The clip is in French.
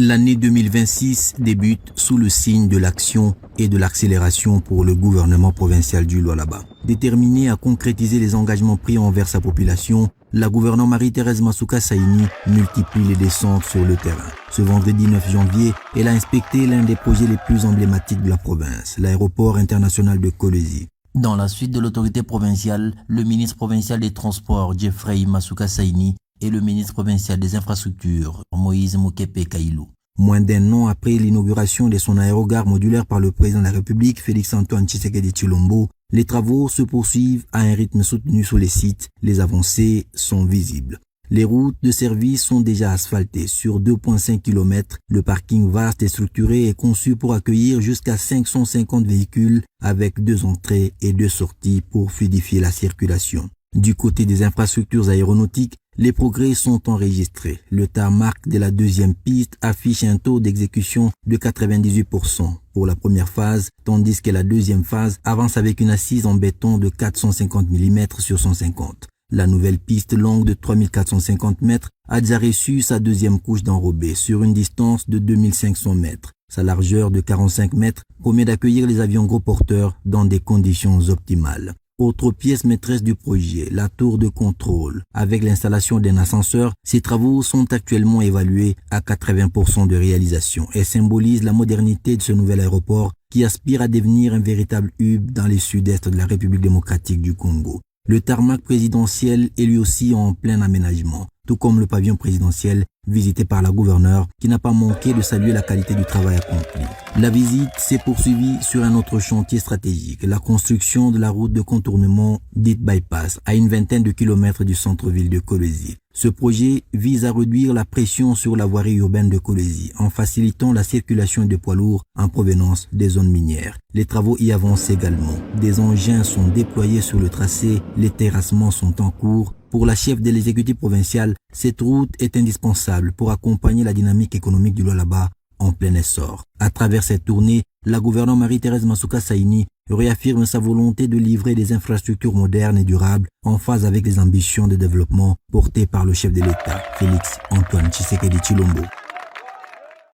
L'année 2026 débute sous le signe de l'action et de l'accélération pour le gouvernement provincial du Lualaba. Déterminé à concrétiser les engagements pris envers sa population, la gouverneure Marie-Thérèse Masuka Saini multiplie les descentes sur le terrain. Ce vendredi 9 janvier, elle a inspecté l'un des projets les plus emblématiques de la province, l'aéroport international de Kolwezi. Dans la suite de l'autorité provinciale, le ministre provincial des Transports, Jeffrey Masuka Saini, et le ministre provincial des Infrastructures, Moïse Mokepe Kailou. Moins d'un an après l'inauguration de son aérogare modulaire par le président de la République, Félix-Antoine Tshisekedi Tshilombo, les travaux se poursuivent à un rythme soutenu sur les sites. Les avancées sont visibles. Les routes de service sont déjà asphaltées sur 2,5 km. Le parking vaste et structuré est conçu pour accueillir jusqu'à 550 véhicules avec 2 entrées et 2 sorties pour fluidifier la circulation. Du côté des infrastructures aéronautiques, les progrès sont enregistrés. Le tarmac de la deuxième piste affiche un taux d'exécution de 98% pour la première phase, tandis que la deuxième phase avance avec une assise en béton de 450 mm sur 150. La nouvelle piste longue de 3450 mètres a déjà reçu sa deuxième couche d'enrobé sur une distance de 2500 mètres. Sa largeur de 45 mètres promet d'accueillir les avions gros porteurs dans des conditions optimales. Autre pièce maîtresse du projet, la tour de contrôle. Avec l'installation d'un ascenseur, ces travaux sont actuellement évalués à 80% de réalisation et symbolisent la modernité de ce nouvel aéroport qui aspire à devenir un véritable hub dans les sud-est de la République démocratique du Congo. Le tarmac présidentiel est lui aussi en plein aménagement, tout comme le pavillon présidentiel visité par la gouverneure qui n'a pas manqué de saluer la qualité du travail accompli. La visite s'est poursuivie sur un autre chantier stratégique, la construction de la route de contournement dite bypass à une vingtaine de kilomètres du centre-ville de Kolwezi. Ce projet vise à réduire la pression sur la voirie urbaine de Kolwezi en facilitant la circulation des poids lourds en provenance des zones minières. Les travaux y avancent également. Des engins sont déployés sur le tracé, les terrassements sont en cours. Pour la chef de l'exécutif provincial, cette route est indispensable pour accompagner la dynamique économique du Lualaba en plein essor. À travers cette tournée, la gouverneure Marie-Thérèse Masuka Saini réaffirme sa volonté de livrer des infrastructures modernes et durables en phase avec les ambitions de développement portées par le chef de l'État, Félix-Antoine Tshisekedi Tshilombo.